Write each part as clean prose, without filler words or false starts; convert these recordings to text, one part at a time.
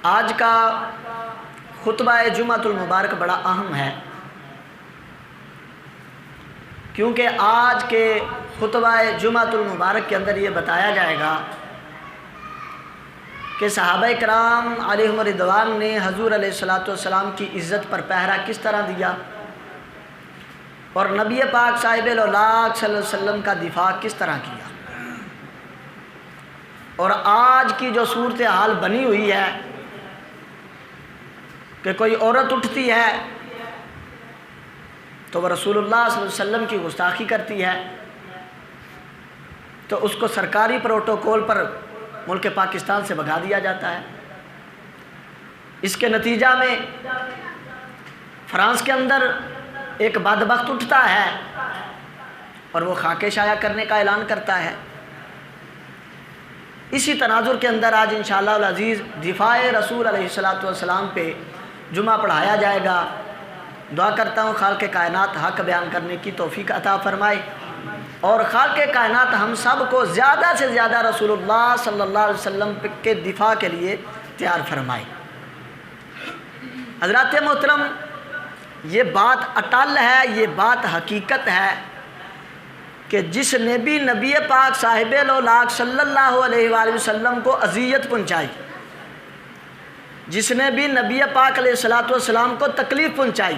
آج کا خطبہ جمعۃ المبارک بڑا اہم ہے، کیونکہ آج کے خطبہ جمعۃ المبارک کے اندر یہ بتایا جائے گا کہ صحابہ کرام علیہم رضوان نے حضور علیہ الصلوۃ والسلام کی عزت پر پہرا کس طرح دیا، اور نبی پاک صاحب الاولاق صلی اللہ علیہ وسلم کا دفاع کس طرح کیا۔ اور آج کی جو صورتحال بنی ہوئی ہے کہ کوئی عورت اٹھتی ہے تو وہ رسول اللہ صلی اللہ علیہ وسلم کی گستاخی کرتی ہے، تو اس کو سرکاری پروٹوکول پر ملک پاکستان سے بھگا دیا جاتا ہے۔ اس کے نتیجہ میں فرانس کے اندر ایک بدبخت اٹھتا ہے اور وہ خاکے شائع کرنے کا اعلان کرتا ہے۔ اسی تناظر کے اندر آج انشاءاللہ العزیز دفاع رسول علیہ الصلوۃ والسلام پہ جمعہ پڑھایا جائے گا۔ دعا کرتا ہوں خالق کائنات حق بیان کرنے کی توفیق عطا فرمائے، اور خالق کائنات ہم سب کو زیادہ سے زیادہ رسول اللہ صلی اللہ علیہ وسلم کے دفاع کے لیے تیار فرمائے۔ حضرات محترم، یہ بات اٹل ہے، یہ بات حقیقت ہے کہ جس نے بھی نبی پاک صاحب الاولاق صلی اللہ علیہ وآلہ وسلم کو اذیت پہنچائی، جس نے بھی نبی پاک علیہ الصلوۃ والسلام کو تکلیف پہنچائی،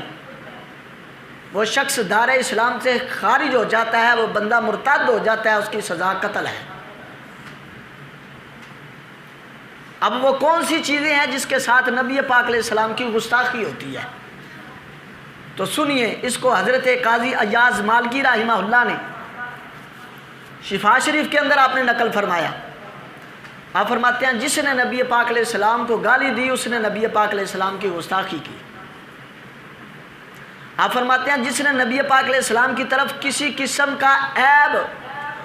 وہ شخص دار اسلام سے خارج ہو جاتا ہے، وہ بندہ مرتد ہو جاتا ہے، اس کی سزا قتل ہے۔ اب وہ کون سی چیزیں ہیں جس کے ساتھ نبی پاک علیہ السلام کی گستاخی ہوتی ہے؟ تو سنیے، اس کو حضرت قاضی ایاز مالکی رحمہ اللہ نے شفا شریف کے اندر آپ نے نقل فرمایا۔ آپ فرماتے ہیں جس نے نبی پاک علیہ السلام کو گالی دی اس نے نبی پاک علیہ السلام کی گستاخی کی۔ آپ فرماتے ہیں جس نے نبی پاک علیہ السلام کی طرف کسی قسم کا عیب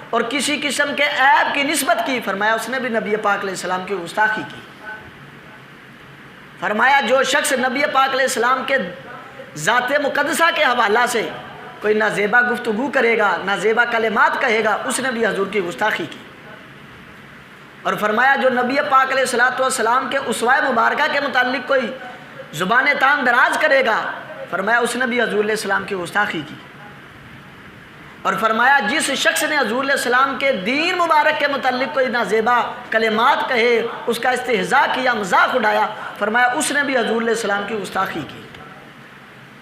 اور کسی قسم کے عیب کی نسبت کی، فرمایا اس نے بھی نبی پاک علیہ السلام کی گستاخی کی۔ فرمایا جو شخص نبی پاک علیہ السلام کے ذات مقدسہ کے حوالہ سے کوئی نازیبا گفتگو کرے گا، نازیبا کلمات کہے گا، اس نے بھی حضور کی گستاخی کی۔ اور فرمایا جو نبی پاک علیہ الصلوۃ والسلام کے اسوہ مبارکہ کے متعلق کوئی زبان تان دراز کرے گا، فرمایا اس نے بھی حضور علیہ السلام کی گستاخی کی۔ اور فرمایا جس شخص نے حضور علیہ السلام کے دین مبارک کے متعلق کوئی نازیبا کلمات کہے، اس کا استہزاء کیا، مذاق اڑایا، فرمایا اس نے بھی حضور علیہ السلام کی گستاخی کی۔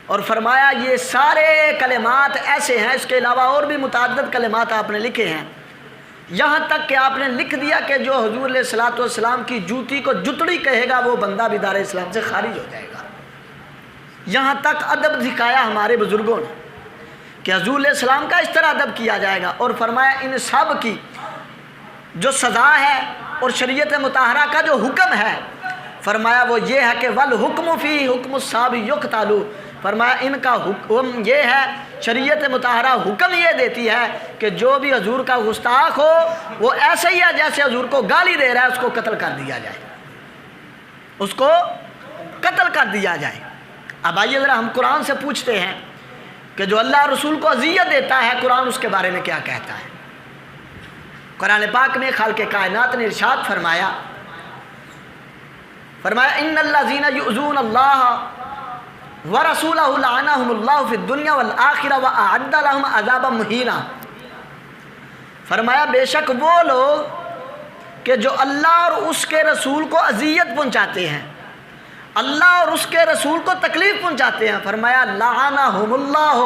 اور فرمایا یہ سارے کلمات ایسے ہیں، اس کے علاوہ اور بھی متعدد کلمات آپ نے لکھے ہیں، یہاں تک کہ آپ نے لکھ دیا کہ جو حضور علیہ الصلوۃ والسلام کی جوتی کو جتڑی کہے گا وہ بندہ بھی دار اسلام سے خارج ہو جائے گا۔ یہاں تک ادب دکھایا ہمارے بزرگوں نے کہ حضور علیہ السلام کا اس طرح ادب کیا جائے گا۔ اور فرمایا ان سب کی جو سزا ہے اور شریعت مطہرہ کا جو حکم ہے، فرمایا وہ یہ ہے کہ والحکم فی حکم الصحابی یقتل، فرمایا ان کا حکم یہ ہے، شریعت مطہرہ حکم یہ دیتی ہے کہ جو بھی حضور کا گستاخ ہو وہ ایسے ہی ہے جیسے حضور کو گالی دے رہا ہے، اس کو قتل کر دیا جائے، اس کو قتل کر دیا جائے۔ اب آئیے ذرا ہم قرآن سے پوچھتے ہیں کہ جو اللہ رسول کو اذیت دیتا ہے، قرآن اس کے بارے میں کیا کہتا ہے؟ قرآن پاک میں خالق کائنات نے ارشاد فرمایا ان الذین یؤذون اللہ ورسولہ لعنہم اللہ فی الدنیا والآخرہ واعد لہم عذابا مہینا۔ فرمایا بے شک وہ لوگ کہ جو اللہ اور اس کے رسول کو اذیت پہنچاتے ہیں، اللہ اور اس کے رسول کو تکلیف پہنچاتے ہیں، فرمایا لعنہم اللہ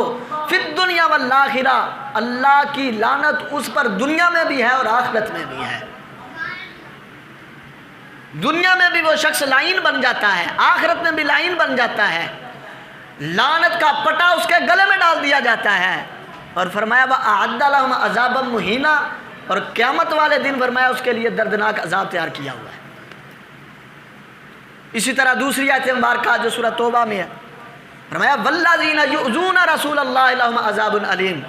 فی الدنیا والآخرہ، اللہ کی لعنت اس پر دنیا میں بھی ہے اور آخرت میں بھی ہے۔ دنیا میں بھی وہ شخص لعین بن جاتا ہے، آخرت میں بھی لعین بن جاتا ہے، لعنت کا پٹا اس کے گلے میں ڈال دیا جاتا ہے۔ اور فرمایا وَأَعَدَّ لَهُمْ عَذَابًا مُهِينًا، اور قیامت والے دن فرمایا اس کے لیے دردناک عذاب تیار کیا ہوا ہے۔ اسی طرح دوسری آیت مبارکہ جو سورہ توبہ میں ہے، فرمایا وَالَّذِينَ يُؤْذُونَ رَسُولَ اللَّهِ لَهُمْ عَذَابٌ عَلِيمٌ،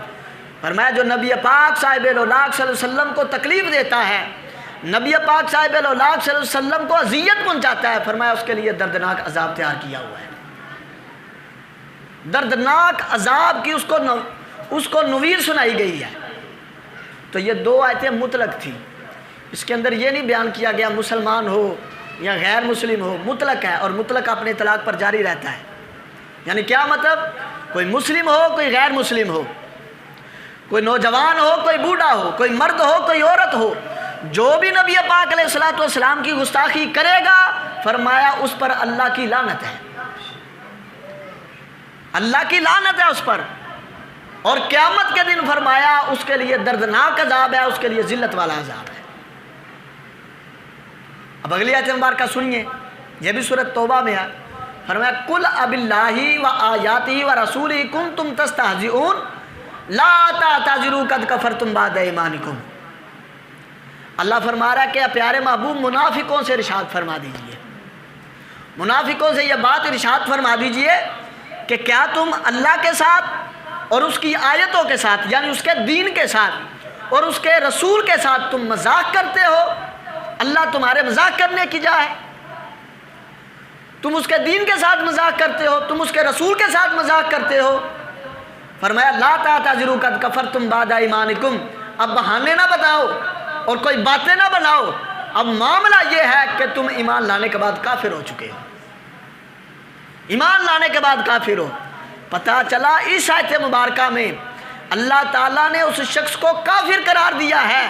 فرمایا جو نبی پاک صاحب الاولاق صلی اللہ علیہ وسلم کو تکلیف دیتا ہے، نبی پاک صاحب الاولاق صلی اللہ علیہ وسلم کو اذیت پہنچاتا ہے، فرمایا اس کے لیے دردناک عذاب تیار کیا ہوا ہے۔ دردناک عذاب کی اس کو نویر سنائی گئی ہے۔ تو یہ دو آیتیں مطلق تھی، اس کے اندر یہ نہیں بیان کیا گیا مسلمان ہو یا غیر مسلم ہو، مطلق ہے، اور مطلق اپنے اطلاق پر جاری رہتا ہے۔ یعنی کیا مطلب؟ کوئی مسلم ہو، کوئی غیر مسلم ہو، کوئی نوجوان ہو، کوئی بوڑھا ہو، کوئی مرد ہو، کوئی عورت ہو، جو بھی نبی پاک علیہ الصلوۃ والسلام کی گستاخی کرے گا، فرمایا اس پر اللہ کی لعنت ہے، اللہ کی لعنت ہے اس پر، اور قیامت کے دن فرمایا اس کے لیے دردناک عذاب ہے، اس کے لیے ذلت والا عذاب ہے۔ اب اگلی آیت مبارکہ سنیے، یہ بھی سورۃ توبہ میں ہے، فرمایا قل اب اللہ و آیاتہ و رسولہ کنتم تستہزئون لا تعتذروا قد کفرتم بعد ایمانکم۔ اللہ فرما رہا ہے کہ پیارے محبوب منافقوں سے ارشاد فرما دیجئے، منافقوں سے یہ بات ارشاد فرما دیجئے کہ کیا تم اللہ کے ساتھ اور اس کی آیتوں کے ساتھ، یعنی اس کے دین کے ساتھ اور اس کے رسول کے ساتھ تم مذاق کرتے ہو؟ اللہ تمہارے مذاق کرنے کی جا ہے؟ تم اس کے دین کے ساتھ مذاق کرتے ہو، تم اس کے رسول کے ساتھ مذاق کرتے ہو؟ فرمایا لا تعتذروا قد کفرتم بعد ایمانکم، اب بہانے نہ بتاؤ اور کوئی باتیں نہ بناؤ، اب معاملہ یہ ہے کہ تم ایمان لانے کے بعد کافر ہو چکے ہو، ایمان لانے کے بعد کافر ہو۔ پتہ چلا اس آیت مبارکہ میں اللہ تعالیٰ نے اس شخص کو کافر قرار دیا ہے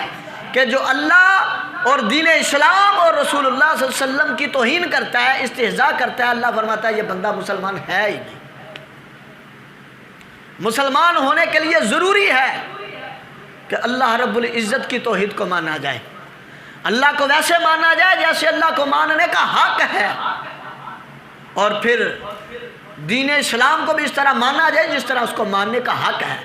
کہ جو اللہ اور دین اسلام اور رسول اللہ صلی اللہ علیہ وسلم کی توہین کرتا ہے، استہزاء کرتا ہے۔ اللہ فرماتا ہے یہ بندہ مسلمان ہے ہی نہیں۔ مسلمان ہونے کے لیے ضروری ہے کہ اللہ رب العزت کی توحید کو مانا جائے، اللہ کو ویسے مانا جائے جیسے اللہ کو ماننے کا حق ہے، اور پھر دین اسلام کو بھی اس طرح مانا جائے جس طرح اس کو ماننے کا حق ہے،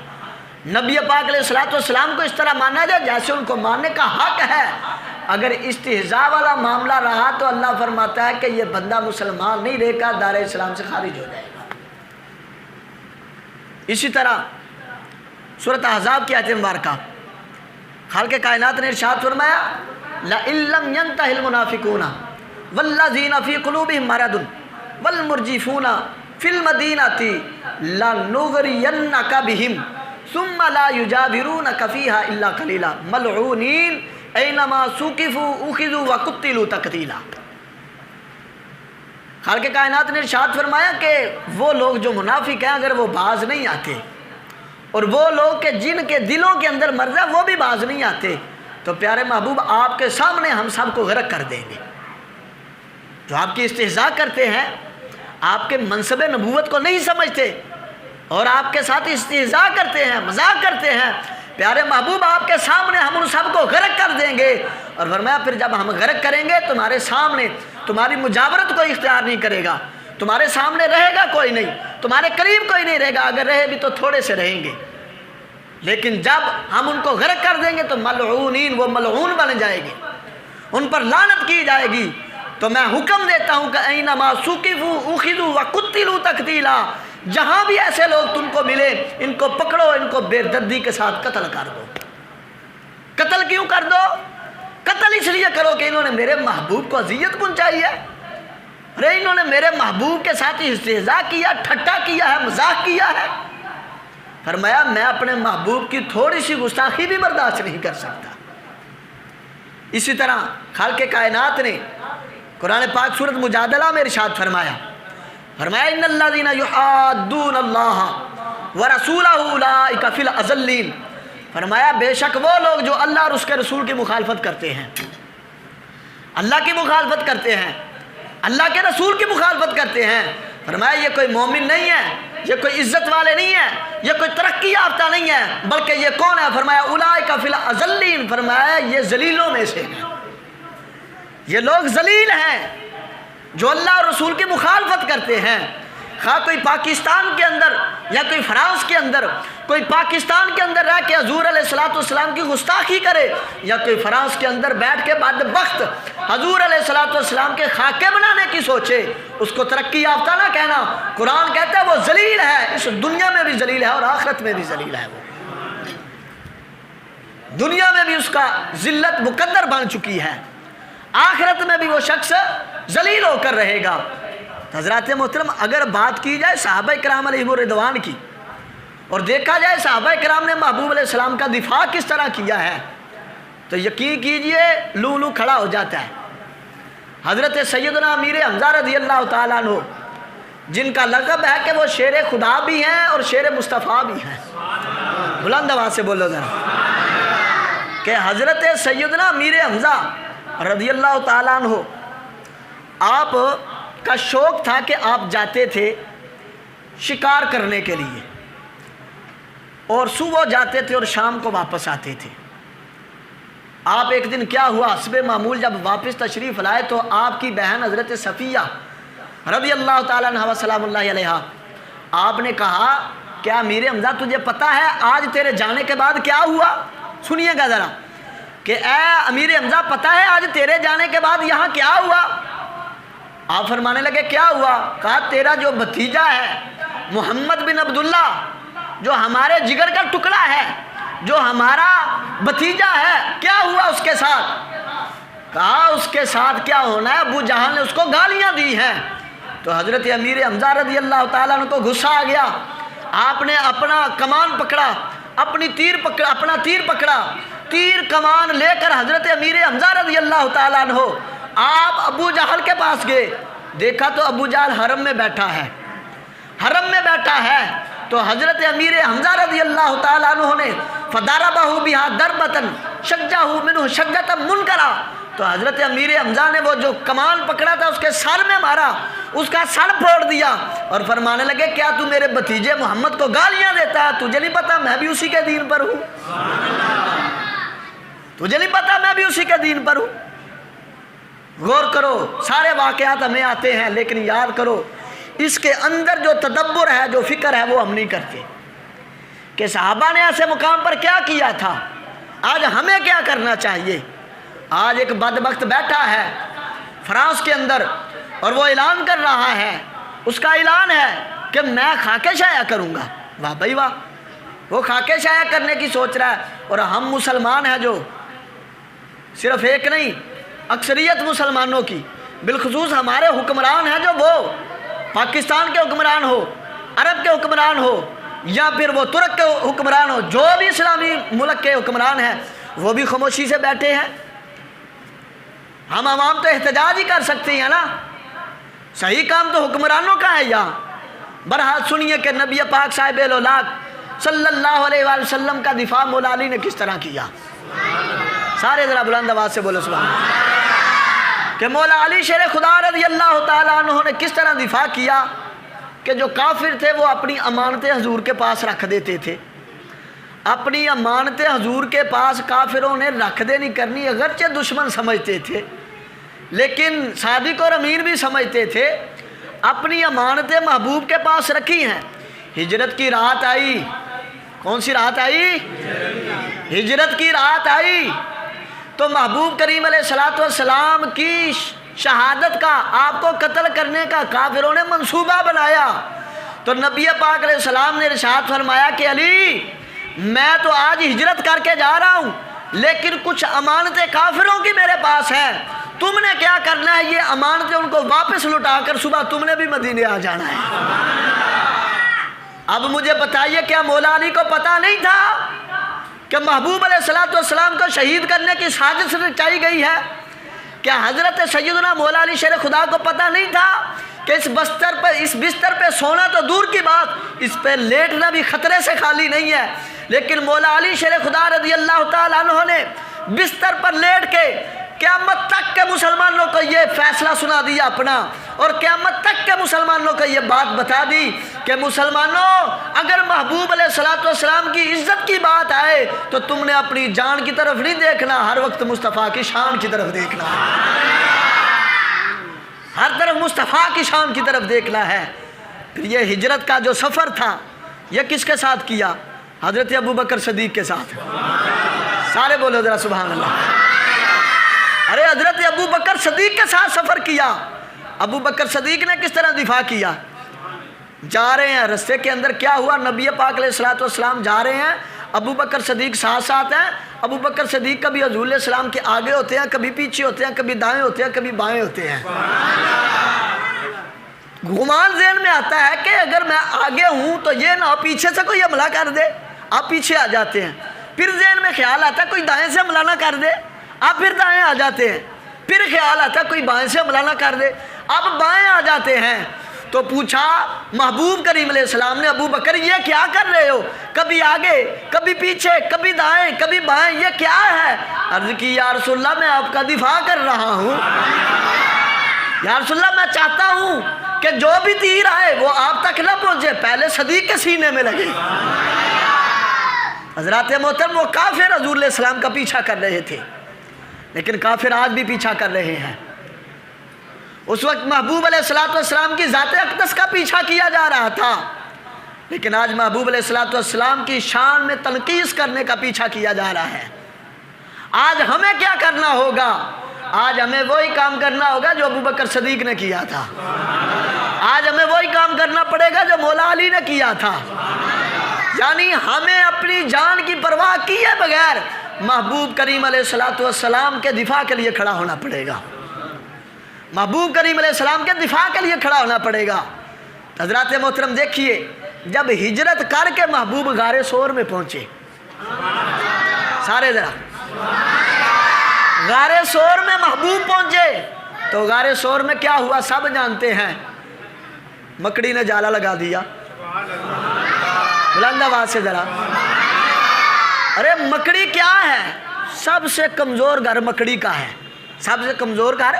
نبی پاک علیہ الصلوۃ والسلام کو اس طرح مانا جائے جیسے ان کو ماننے کا حق ہے۔ اگر استہزاء والا معاملہ رہا تو اللہ فرماتا ہے کہ یہ بندہ مسلمان نہیں رہے گا، دار اسلام سے خارج ہو جائے گا۔ اسی طرح سورۃ احزاب کی آیت مبارکہ، خالق کائنات نے ارشاد فرمایا لَإِن لَّمْ يَنْتَهِ الْمُنَافِقُونَ وَالَّذِينَ فِي قُلُوبِهِم مَّرَضٌ وَالْمُرْجِفُونَ فِي الْمَدِينَةِ لَنُغْرِيَنَّكَ بِهِمْ ثُمَّ لَا يُجَاوِرُونَكَ فِيهَا إِلَّا قَلِيلًا مَلْعُونِينَ أَيْنَمَا ثُقِفُوا أُخِذُوا وَقُتِّلُوا تَقْتِيلًا۔ خالق کائنات نے ارشاد فرمایا کہ وہ لوگ جو منافق ہیں اگر وہ باز نہیں آتے، اور وہ لوگ کہ جن کے دلوں کے اندر مرض ہے وہ بھی باز نہیں آتے، تو پیارے محبوب آپ کے سامنے ہم سب کو غرق کر دیں گے۔ جو آپ کی استہزاء کرتے ہیں، آپ کے منصب نبوت کو نہیں سمجھتے اور آپ کے ساتھ استہزاء کرتے ہیں، مذاق کرتے ہیں، پیارے محبوب آپ کے سامنے ہم ان سب کو غرق کر دیں گے۔ اور فرمایا پھر جب ہم غرق کریں گے تمہارے سامنے تمہاری مجاورت کوئی اختیار نہیں کرے گا، تمہارے سامنے رہے گا کوئی نہیں، تمہارے قریب کوئی نہیں رہے گا، اگر رہے بھی تو تھوڑے سے رہیں گے، لیکن جب ہم ان کو غرق کر دیں گے تو ملعونین، وہ ملعون بن جائے گی، ان پر لعنت کی جائے گی۔ تو میں حکم دیتا ہوں کہ اینما ثقفوا اخذوا وقتلوا تقتیلا، جہاں بھی ایسے لوگ تم کو ملے ان کو پکڑو، ان کو بے دردی کے ساتھ قتل کر دو۔ قتل کیوں کر دو؟ قتل اس لیے کرو کہ انہوں نے میرے محبوب کو اذیت پہنچائی ہے، ارے انہوں نے میرے محبوب کے ساتھ استہزاء کیا، ٹھٹا کیا ہے، مذاق کیا ہے۔ فرمایا میں اپنے محبوب کی تھوڑی سی گستاخی بھی برداشت نہیں کر سکتا۔ اسی طرح خالق کائنات نے قرآن پاک سورۃ مجادلہ میں ارشاد فرمایا ان الذین یحادون اللہ ورسولہ اولئک فی الاذلین، فرمایا بے شک وہ لوگ جو اللہ اور اس کے رسول کی مخالفت کرتے ہیں، اللہ کی مخالفت کرتے ہیں، اللہ کے رسول کی مخالفت کرتے ہیں، فرمایا یہ کوئی مومن نہیں ہے، یہ کوئی عزت والے نہیں ہیں، یہ کوئی ترقی یافتہ نہیں ہے، بلکہ یہ کون ہے؟ فرمایا اولئک فی الاذلین، فرمایا یہ ذلیلوں میں سے ہیں، یہ لوگ ذلیل ہیں جو اللہ اور رسول کی مخالفت کرتے ہیں۔ خواہ کوئی پاکستان کے اندر یا کوئی فرانس کے اندر، کوئی پاکستان کے اندر رہ کے حضور علیہ الصلوۃ والسلام کی گستاخی کرے، یا کوئی فرانس کے اندر بیٹھ کے بدبخت حضور علیہ الصلوۃ والسلام کے خاکے بنانے کی سوچے، اس کو ترقی یافتہ نہ کہنا۔ قرآن کہتا ہے وہ ذلیل ہے، اس دنیا میں بھی ذلیل ہے اور آخرت میں بھی ذلیل ہے۔ وہ دنیا میں بھی اس کا ذلت مقدر بن چکی ہے، آخرت میں بھی وہ شخص ذلیل ہو کر رہے گا۔ حضرات محترم، اگر بات کی جائے صحابہ کرام علیہم الرضوان کی اور دیکھا جائے صحابہ کرام نے محبوب علیہ السلام کا دفاع کس طرح کیا ہے، تو یقین کیجئے لو کھڑا ہو جاتا ہے۔ حضرت سیدنا امیر حمزہ رضی اللہ تعالیٰ عنہ، جن کا لقب ہے کہ وہ شیر خدا بھی ہیں اور شیر مصطفیٰ بھی ہیں، بلند آواز سے بولو ذرا، کہ حضرت سیدنا امیر حمزہ رضی اللہ تعالیٰ عنہ، آپ کا شوق تھا کہ آپ جاتے تھے شکار کرنے کے لیے، اور صبح جاتے تھے اور شام کو واپس آتے تھے۔ آپ ایک دن کیا ہوا، حسب معمول جب واپس تشریف لائے تو آپ کی بہن حضرت صفیہ رضی اللہ تعالیٰ عنہ و سلام اللہ علیہا، آپ نے کہا کیا امیر حمزہ تجھے پتہ ہے آج تیرے جانے کے بعد کیا ہوا؟ سنیے گا ذرا کہ اے امیر حمزہ پتہ ہے آج تیرے جانے کے بعد یہاں کیا ہوا؟ آپ فرمانے لگے کیا ہوا؟ کہا تیرا جو بھتیجا ہے محمد بن عبداللہ، جو ہمارے جگر کا ٹکڑا ہے، جو ہمارا بھتیجا ہے، کیا ہوا اس کے ساتھ؟ کہا اس کے ساتھ کیا ہونا ہے، ابو جہل نے اس کو گالیاں دی ہیں۔ تو حضرت امیر حمزہ رضی اللہ تعالیٰ عنہ کو غصہ آ گیا، آپ نے اپنا کمان پکڑا، اپنا تیر پکڑا، تیر کمان لے کر حضرت امیر حمزہ رضی اللہ تعالیٰ عنہ آپ ابو جہل کے پاس گئے، دیکھا تو ابو جہل حرم میں بیٹھا ہے، حرم میں بیٹھا ہے۔ تو حضرت امیر حمزہ رضی اللہ تعالیٰ عنہ نے فَضَرَبَهُ بِهَا دَرْبَةً شَجَّهُ مِنْهُ شَجَّةً مُنْكَرًا، تو حضرت امیر حمزہ نے وہ جو کمان پکڑا تھا اس کے سر میں مارا، اس کا سر پھوڑ دیا، اور فرمانے لگے کیا تو میرے بھتیجے محمد کو گالیاں دیتا ہے؟ تجھے نہیں پتا میں بھی اسی کے دین پر ہوں؟ تجھے نہیں پتا میں بھی اسی کے دین پر ہوں؟ غور کرو، سارے واقعات ہمیں آتے ہیں لیکن یاد کرو اس کے اندر جو تدبر ہے، جو فکر ہے، وہ ہم نہیں کرتے کہ صحابہ نے ایسے مقام پر کیا کیا تھا، آج ہمیں کیا کرنا چاہیے۔ آج ایک بدبخت بیٹھا ہے فرانس کے اندر اور وہ اعلان کر رہا ہے، اس کا اعلان ہے کہ میں خاکے شائع کروں گا۔ واہ بھائی واہ، وہ خاکے شائع کرنے کی سوچ رہا ہے، اور ہم مسلمان ہیں جو صرف ایک نہیں، اکثریت مسلمانوں کی، بالخصوص ہمارے حکمران ہیں جو وہ پاکستان کے حکمران ہو، عرب کے حکمران ہو، یا پھر وہ ترک کے حکمران ہو، جو بھی اسلامی ملک کے حکمران ہیں وہ بھی خاموشی سے بیٹھے ہیں۔ ہم عوام تو احتجاج ہی کر سکتے ہیں نا، صحیح کام تو حکمرانوں کا ہے یہاں۔ بہرحال سنیے کہ نبی پاک صاحب الاولاد صلی اللہ علیہ وآلہ وسلم کا دفاع مولا علی نے کس طرح کیا، سارے ذرا بلند آواز سے بولو سبحان اللہ، کہ مولا علی شیر خدا رضی اللہ تعالیٰ عنہ نے کس طرح دفاع کیا کہ جو کافر تھے وہ اپنی امانتیں حضور کے پاس رکھ دیتے تھے، اپنی امانتیں حضور کے پاس کافروں نے رکھ دینی کرنی، اگرچہ دشمن سمجھتے تھے لیکن صادق اور امین بھی سمجھتے تھے، اپنی امانتیں محبوب کے پاس رکھی ہیں۔ ہجرت کی رات آئی، کون سی رات آئی؟ ہجرت کی رات آئی تو محبوب کریم علیہ السلام کی شہادت کا، آپ کو قتل کرنے کا کافروں نے منصوبہ بنایا، تو نبی پاک علیہ السلام نے ارشاد فرمایا کہ علی میں تو آج ہجرت کر کے جا رہا ہوں لیکن کچھ امانتیں کافروں کی میرے پاس ہیں، تم نے کیا کرنا ہے، یہ امانتیں ان کو واپس لٹا کر صبح تم نے بھی مدینے آ جانا ہے۔ اب مجھے بتائیے کیا مولا علی کو پتہ نہیں تھا کہ محبوب علیہ السلام کو شہید کرنے کی سازش رچائی گئی ہے؟ کیا حضرت سیدنا مولا علی شیر خدا کو پتہ نہیں تھا کہ اس بستر پہ سونا تو دور کی بات، اس پہ لیٹنا بھی خطرے سے خالی نہیں ہے، لیکن مولا علی شیر خدا رضی اللہ تعالیٰ عنہ نے بستر پر لیٹ کے قیامت تک کے مسلمانوں کو یہ فیصلہ سنا دیا اپنا، اور قیامت تک کے مسلمانوں کو یہ بات بتا دی کہ مسلمانوں اگر محبوب علیہ السلام کی عزت کی بات آئے تو تم نے اپنی جان کی طرف نہیں دیکھنا، ہر وقت مصطفیٰ کی شان کی طرف دیکھنا ہے، ہر طرف مصطفیٰ کی شان کی طرف دیکھنا ہے۔ پھر یہ ہجرت کا جو سفر تھا یہ کس کے ساتھ کیا؟ حضرت ابوبکر صدیق کے ساتھ، سارے بولو ذرا سبحان اللہ۔ ارے حضرت ابوبکر صدیق کے ساتھ سفر کیا۔ ابوبکر صدیق نے کس طرح دفاع کیا؟ جا رہے ہیں رستے کے اندر کیا ہوا، نبی پاک علیہ السلام جا رہے ہیں، ابوبکر صدیق ساتھ ساتھ ہیں۔ ابوبکر صدیق کبھی حضور علیہ السلام کے آگے ہوتے ہیں، کبھی پیچھے ہوتے ہیں، کبھی دائیں ہوتے ہیں، کبھی بائیں ہوتے ہیں۔ گمان ذہن میں آتا ہے کہ اگر میں آگے ہوں تو یہ نہ پیچھے سے کوئی حملہ کر دے، آپ پیچھے آ جاتے ہیں۔ پھر ذہن میں خیال آتا ہے کوئی دائیں سے حملہ نہ کر دے، آپ پھر دائیں آ جاتے ہیں۔ پھر خیال آتا کوئی بائیں سے حملہ نہ کر دے، اب بائیں آ جاتے ہیں تو پوچھا محبوب کریم علیہ السلام نے ابو بکر یہ کیا کر رہے ہو، کبھی آگے کبھی پیچھے کبھی دائیں کبھی بائیں، یہ کیا ہے؟ عرض کی یا رسول اللہ میں آپ کا دفاع کر رہا ہوں، یا رسول اللہ میں چاہتا ہوں کہ جو بھی تیر آئے وہ آپ تک نہ پہنچے، پہلے صدیق کے سینے میں لگے۔ حضرات محترم وہ کافر حضور علیہ السلام کا پیچھا کر رہے تھے، لیکن کافر آج بھی پیچھا کر رہے ہیں۔ اس وقت محبوب علیہ السلام کی ذات اقدس کا پیچھا کیا جا رہا تھا، لیکن آج محبوب علیہ السلام کی شان میں تنقیص کرنے کا پیچھا کیا جا رہا ہے۔ آج ہمیں کیا کرنا ہوگا؟ آج ہمیں وہی کام کرنا ہوگا جو ابو بکر صدیق نے کیا تھا، آج ہمیں وہی کام کرنا پڑے گا جو مولا علی نے کیا تھا، یعنی ہمیں اپنی جان کی پرواہ کیے بغیر محبوب کریم علیہ السلام کے دفاع کے لیے کھڑا ہونا پڑے گا، محبوب کریم علیہ السلام کے دفاع کے لیے کھڑا ہونا پڑے گا۔ حضرات محترم دیکھیے، جب ہجرت کر کے محبوب غار ثور میں پہنچے، سارے ذرا غار ثور میں محبوب پہنچے تو غار ثور میں کیا ہوا سب جانتے ہیں، مکڑی نے جالا لگا دیا، بلند آواز سے ذرا، ارے مکڑی کیا ہے؟ سب سے کمزور گھر مکڑی کا ہے، سب سے کمزور گھر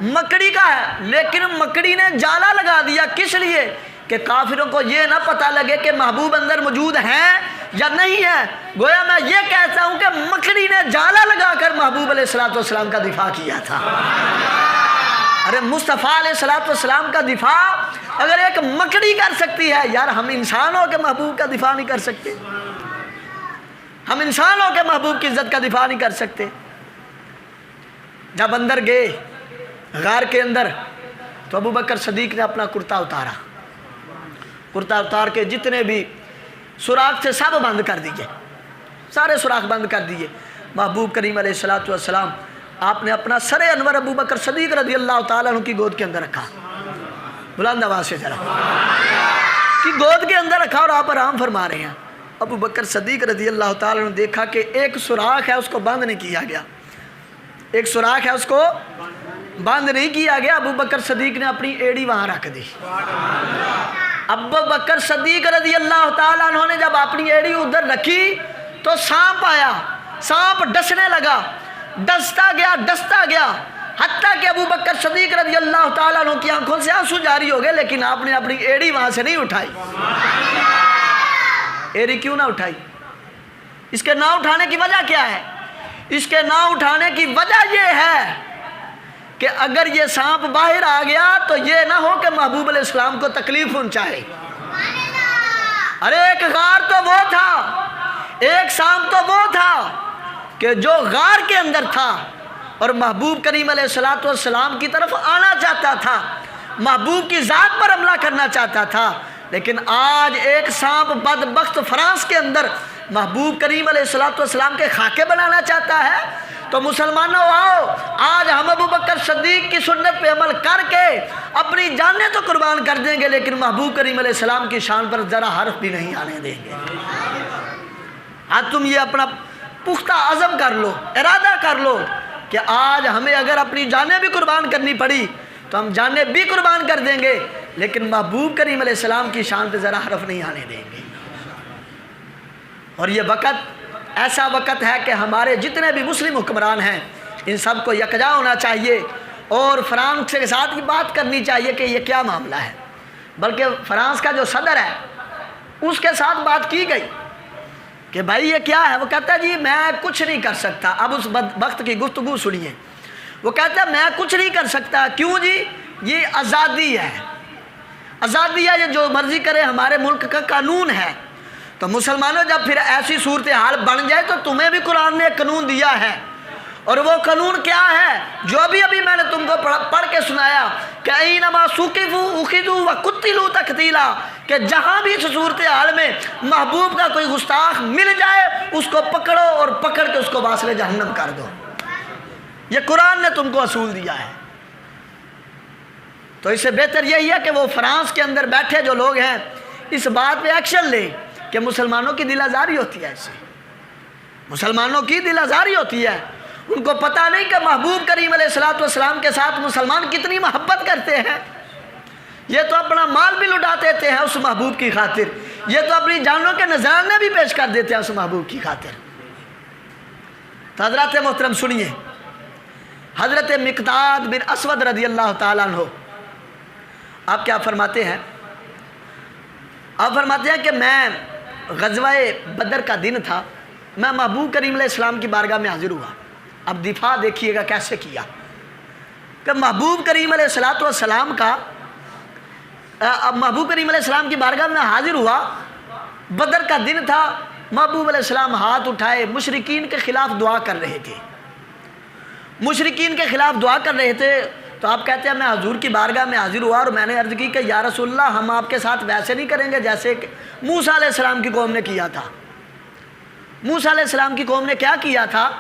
مکڑی کا ہے، لیکن مکڑی نے جالا لگا دیا، کس لیے؟ کہ کافروں کو یہ نہ پتہ لگے کہ محبوب اندر موجود ہیں یا نہیں ہے۔ گویا میں یہ کہتا ہوں کہ مکڑی نے جالا لگا کر محبوب علیہ السلام کا دفاع کیا تھا۔ ارے مصطفیٰ علیہ السلام کا دفاع اگر ایک مکڑی کر سکتی ہے، یار ہم انسان ہو کے محبوب کا دفاع نہیں کر سکتے؟ ہم انسان ہو کے محبوب کی عزت کا دفاع نہیں کر سکتے؟ جب اندر گئے غار کے اندر تو ابو بکر صدیق نے اپنا کرتا اتارا، کرتا اتار کے جتنے بھی سوراخ سے سب بند کر دیے، سارے سوراخ بند کر دیے۔ محبوب کریم علیہ السلام آپ نے اپنا سر انور ابو بکر صدیق رضی اللہ تعالیٰ عنہ کی گود کے اندر رکھا، بلند آواز سے ذرا، کی گود کے اندر رکھا اور آپ آرام فرما رہے ہیں۔ ابو بکر صدیق رضی اللہ تعالیٰ عنہ دیکھا کہ ایک سوراخ ہے اس کو بند نہیں کیا گیا، ایک سوراخ ہے اس کو بند نہیں کیا گیا۔ ابو بکر صدیق نے اپنی ایڑی وہاں رکھ دی۔ ابو بکر صدیق رضی اللہ تعالیٰ عنہ نے جب اپنی ایڑی ادھر رکھی تو سانپ آیا، سانپ ڈسنے لگا، ڈستا گیا حتیٰ کہ ابو بکر صدیق رضی اللہ تعالیٰ عنہ کی آنکھوں سے آنسو جاری ہو گئے، لیکن آپ نے اپنی ایڑی وہاں سے نہیں اٹھائی۔ ایڑی کیوں نہ اٹھائی؟ اس کے نہ اٹھانے کی وجہ کیا ہے؟ اس کے نہ اٹھانے کی وجہ یہ ہے کہ اگر یہ سانپ باہر آ گیا تو یہ نہ ہو کہ محبوب علیہ السلام کو تکلیف پہنچائے۔ ارے ایک غار تو وہ تھا، ایک سانپ تو وہ تھا کہ جو غار کے اندر تھا اور محبوب کریم علیہ السلام کی طرف آنا چاہتا تھا، محبوب کی ذات پر حملہ کرنا چاہتا تھا، لیکن آج ایک سانپ بدبخت فرانس کے اندر محبوب کریم علیہ السلام کے خاکے بنانا چاہتا ہے۔ تو مسلمانوں آؤ، آج ہم ابو بکر صدیق کی سنت پہ عمل کر کے اپنی جانیں تو قربان کر دیں گے، لیکن محبوب کریم علیہ السلام کی شان پر ذرا حرف بھی نہیں آنے دیں گے۔ آج تم یہ اپنا پختہ عزم کر لو، ارادہ کر لو کہ آج ہمیں اگر اپنی جانیں بھی قربان کرنی پڑی تو ہم جانیں بھی قربان کر دیں گے، لیکن محبوب کریم علیہ السلام کی شان پہ ذرا حرف نہیں آنے دیں گے۔ اور یہ وقت ایسا وقت ہے کہ ہمارے جتنے بھی مسلم حکمران ہیں ان سب کو یکجا ہونا چاہیے اور فرانس کے ساتھ یہ بات کرنی چاہیے کہ یہ کیا معاملہ ہے، بلکہ فرانس کا جو صدر ہے اس کے ساتھ بات کی گئی کہ بھائی یہ کیا ہے؟ وہ کہتا ہے جی میں کچھ نہیں کر سکتا۔ اب اس وقت کی گفتگو سنیے، وہ کہتا ہے میں کچھ نہیں کر سکتا، کیوں جی؟ یہ آزادی ہے، آزادی ہے، یہ جو مرضی کرے، ہمارے ملک کا قانون ہے۔ تو مسلمانوں جب پھر ایسی صورتحال بن جائے تو تمہیں بھی قرآن نے ایک قانون دیا ہے، اور وہ قانون کیا ہے؟ جو ابھی میں نے تم کو پڑھ کے سنایا کہ اینما ثقفوا اخذوا وقتلوا تقتیلا، کہ جہاں بھی اس صورتحال میں محبوب کا کوئی گستاخ مل جائے اس کو پکڑو اور پکڑ کے اس کو واصل جہنم کر دو۔ یہ قرآن نے تم کو اصول دیا ہے۔ تو اس سے بہتر یہی ہے کہ وہ فرانس کے اندر بیٹھے جو لوگ ہیں اس بات پہ ایکشن لیں کہ مسلمانوں کی دل آزاری ہوتی ہے، ایسے مسلمانوں کی دل آزاری ہوتی ہے، ان کو پتہ نہیں کہ محبوب کریم علیہ السلام کے ساتھ مسلمان کتنی محبت کرتے ہیں۔ یہ تو اپنا مال بھی لٹا دیتے ہیں اس محبوب کی خاطر، یہ تو اپنی جانوں کے نذرانے بھی پیش کر دیتے ہیں اس محبوب کی خاطر۔ تو حضرات محترم سنیے، حضرت مقداد بن اسود رضی اللہ تعالیٰ عنہ آپ کیا فرماتے ہیں؟ آپ فرماتے ہیں کہ میں غزوہ بدر کا دن تھا، میں محبوب کریم علیہ السلام کی بارگاہ میں حاضر ہوا۔ اب دفاع دیکھیے گا کیسے کیا کہ محبوب کریم علیہ السلام کا محبوب کریم علیہ السلام کی بارگاہ میں حاضر ہوا، بدر کا دن تھا، محبوب علیہ السلام ہاتھ اٹھائے مشرکین کے خلاف دعا کر رہے تھے، مشرکین کے خلاف دعا کر رہے تھے۔ تو آپ کہتے ہیں میں حضور کی بارگاہ میں حاضر ہوا اور میں نے عرض کی کہ یا رسول اللہ ہم آپ کے ساتھ ویسے نہیں کریں گے جیسے کہ موسیٰ علیہ السلام کی قوم نے کیا تھا۔ موسیٰ علیہ السلام کی قوم نے کیا کیا تھا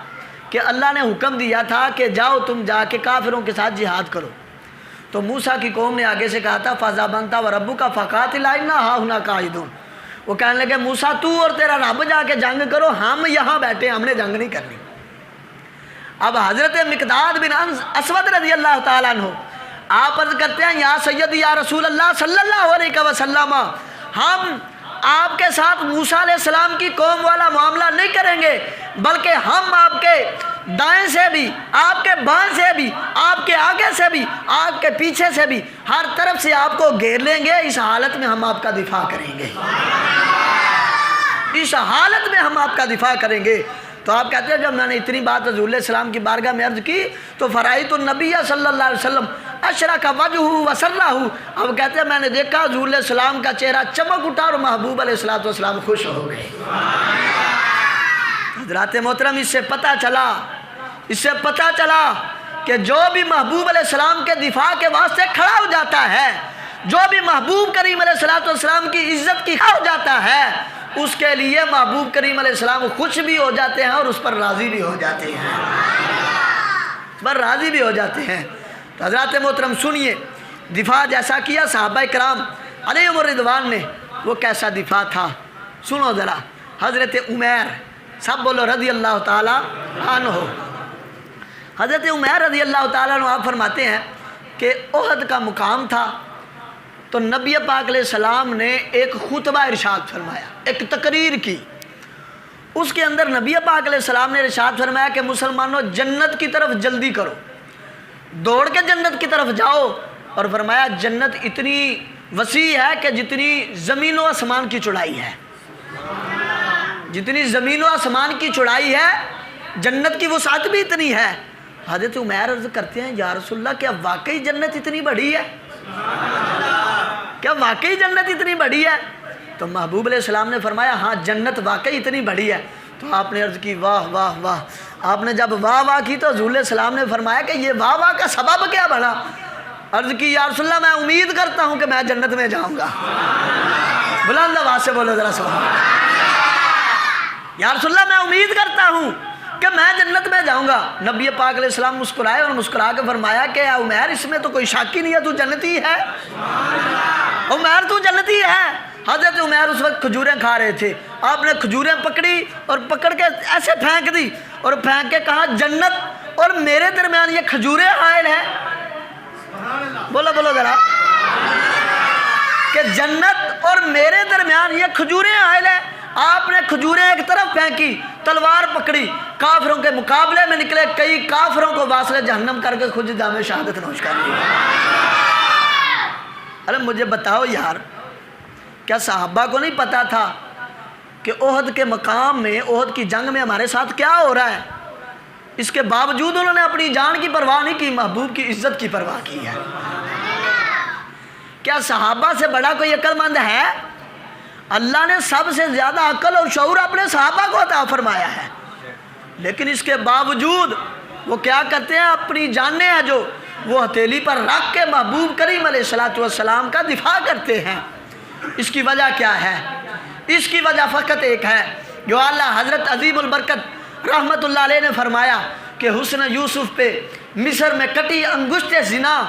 کہ اللہ نے حکم دیا تھا کہ جاؤ تم جا کے کافروں کے ساتھ جہاد کرو، تو موسیٰ کی قوم نے آگے سے کہا تھا فَذَهَبْ وَرَبُّكَ فَقَاتِلْ إِنَّا هَاهُنَا قَاعِدُونَ۔ وہ کہنے لگے موسیٰ تو اور تیرا رب جا کے جنگ کرو، ہم یہاں بیٹھے ہم نے جنگ نہیں کرنی۔ اب حضرت مقداد بن اسود رضی اللہ تعالیٰ عنہ آپ عرض کرتے ہیں یا سیدی یا رسول اللہ صلی اللہ علیہ وسلم، ہم آپ کے ساتھ موسیٰ علیہ السلام کی قوم والا معاملہ نہیں کریں گے، بلکہ ہم آپ کے دائیں سے بھی، آپ کے بائیں سے بھی، آپ کے آگے سے بھی، آپ کے پیچھے سے بھی، ہر طرف سے آپ کو گھیر لیں گے، اس حالت میں ہم آپ کا دفاع کریں گے، اس حالت میں ہم آپ کا دفاع کریں گے۔ تو آپ کہتے ہیں جب میں نے اتنی بات حضور علیہ السلام کی بارگاہ میں عرض کی تو فرائیت النبی صلی اللہ علیہ وسلم اشرق وجہہ وسرہ، اب کہتے ہیں میں نے دیکھا حضور علیہ السلام کا چہرہ چمک اٹھا اور محبوب علیہ السلام خوش ہو گئے۔ حضرات محترم اس سے پتہ چلا کہ جو بھی محبوب علیہ السلام کے دفاع کے واسطے کھڑا ہو جاتا ہے، جو بھی محبوب کریم علیہ السلام کی عزت کی خواہ ہو جاتا ہے، اس کے لیے محبوب کریم علیہ السلام خوش بھی ہو جاتے ہیں اور اس پر راضی بھی ہو جاتے ہیں، تو حضرات محترم سنیے دفاع جیسا کیا صحابہ کرام علیہم الرضوان نے، وہ کیسا دفاع تھا سنو ذرا۔ حضرت عمیر، سب بولو رضی اللہ تعالی عنہ، حضرت عمیر رضی اللہ تعالیٰ عنہ آپ فرماتے ہیں کہ احد کا مقام تھا تو نبی پاک علیہ السلام نے ایک خطبہ ارشاد فرمایا، ایک تقریر کی، اس کے اندر نبی پاک علیہ السلام نے ارشاد فرمایا کہ مسلمانوں جنت کی طرف جلدی کرو، دوڑ کے جنت کی طرف جاؤ، اور فرمایا جنت اتنی وسیع ہے کہ جتنی زمین و آسمان کی چوڑائی ہے، جتنی زمین و آسمان کی چوڑائی ہے جنت کی وسعت بھی اتنی ہے۔ حضرت عمیر عرض کرتے ہیں یا رسول اللہ کیا واقعی جنت اتنی بڑی ہے؟ کیا واقعی جنت اتنی بڑی ہے؟ تو محبوب علیہ السلام نے فرمایا ہاں جنت واقعی اتنی بڑی ہے۔ تو آپ نے عرض کی واہ واہ واہ، آپ نے جب واہ واہ کی تو حضور علیہ السلام نے فرمایا کہ یہ واہ واہ کا سبب کیا بنا؟ عرض کی یا رسول اللہ میں امید کرتا ہوں کہ میں جنت میں جاؤں گا، بلند آواز سے بولو ذرا سبحان اللہ، یا رسول اللہ میں امید کرتا ہوں کہ میں جنت میں جاؤں گا۔ نبی پاک علیہ السلام مسکرائے اور مسکرا کے فرمایا کہ عمیر اس میں تو کوئی شک ہی نہیں ہے، تو جنتی ہے، عمیر تو جنتی ہے۔ حضرت عمیر اس وقت کھجوریں کھا رہے تھے، آپ نے کھجوریں پکڑی اور پکڑ کے ایسے پھینک دی اور پھینک کے کہا جنت اور میرے درمیان یہ کھجوریں حائل ہیں، بولو بولو ذرا کہ جنت اور میرے درمیان یہ کھجوریں حائل ہیں۔ آپ نے کھجوریں ایک طرف پھینکی، تلوار پکڑی، کافروں کے مقابلے میں نکلے، کئی کافروں کو واصل جہنم کر کے خود جام شہادت نوش کر دیا۔ ارے مجھے بتاؤ یار، کیا صحابہ کو نہیں پتا تھا کہ احد کے مقام میں، احد کی جنگ میں ہمارے ساتھ کیا ہو رہا ہے؟ اس کے باوجود انہوں نے اپنی جان کی پرواہ نہیں کی، محبوب کی عزت کی پرواہ کی ہے۔ کیا صحابہ سے بڑا کوئی عقل مند ہے؟ اللہ نے سب سے زیادہ عقل اور شعور اپنے صحابہ کو عطا فرمایا ہے، لیکن اس کے باوجود وہ کیا کرتے ہیں؟ اپنی جانیں ہیں جو وہ ہتھیلی پر رکھ کے محبوب کریم علیہ السلام کا دفاع کرتے ہیں۔ اس کی وجہ کیا ہے؟ اس کی وجہ فقط ایک ہے، جو اللہ حضرت عظیم البرکت رحمت اللہ علیہ نے فرمایا کہ حسن یوسف پہ مصر میں کٹی انگشت زنا،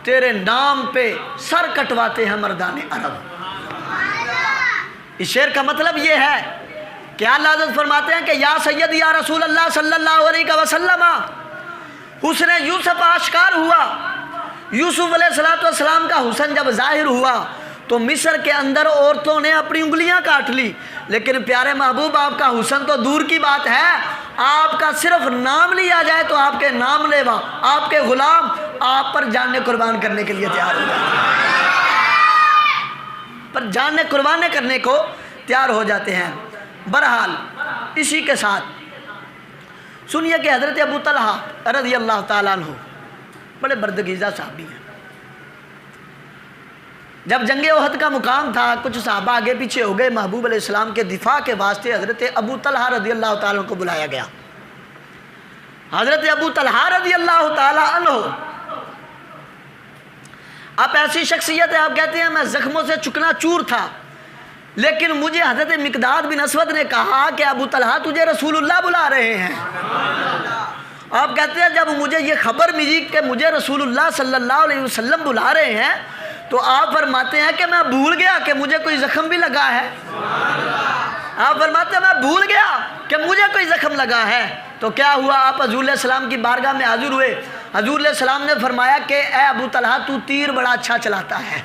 تیرے نام پہ سر کٹواتے ہیں مردان عرب۔ اس شعر کا مطلب یہ ہے کیا اللہ حضرت فرماتے ہیں کہ یا سیدی یا رسول اللہ صلی اللہ علیہ وسلم، حسن یوسف آشکار ہوا، یوسف علیہ السلام کا حسن جب ظاہر ہوا تو مصر کے اندر عورتوں نے اپنی انگلیاں کاٹ لی، لیکن پیارے محبوب آپ کا حسن تو دور کی بات ہے، آپ کا صرف نام لیا جائے تو آپ کے نام لیوا، آپ کے غلام آپ پر جانیں قربان کرنے کے لیے تیار ہو جاتے ہیں، پر جانیں قربان کرنے کو تیار ہو جاتے ہیں۔ بہرحال اسی کے ساتھ سنیے کہ حضرت ابو طلحہ رضی اللہ تعالیٰ عنہ بڑے بردگیزہ صحابی ہیں۔ جب جنگ احد کا مقام تھا، کچھ صحابہ آگے پیچھے ہو گئے، محبوب علیہ السلام کے دفاع کے واسطے حضرت ابو طلحہ رضی اللہ تعالیٰ عنہ کو بلایا گیا۔ حضرت ابو طلحہ رضی اللہ تعالیٰ عنہ آپ ایسی شخصیت ہے، آپ کہتے ہیں میں زخموں سے چکنا چور تھا، لیکن مجھے حضرت مقداد بن اسود نے کہا کہ ابو طلحہ تجھے رسول اللہ بلا رہے ہیں۔ آپ کہتے ہیں جب مجھے یہ خبر ملی کہ مجھے رسول اللہ صلی اللہ علیہ وسلم بلا رہے ہیں تو آپ فرماتے ہیں کہ میں بھول گیا کہ مجھے کوئی زخم بھی لگا ہے۔ آپ فرماتے ہیں میں بھول گیا کہ مجھے کوئی زخم لگا ہے۔ تو کیا ہوا، آپ حضور علیہ السلام کی بارگاہ میں حاضر ہوئے، حضور علیہ السلام نے فرمایا کہ اے ابو طلحہ تو تیر بڑا اچھا چلاتا ہے،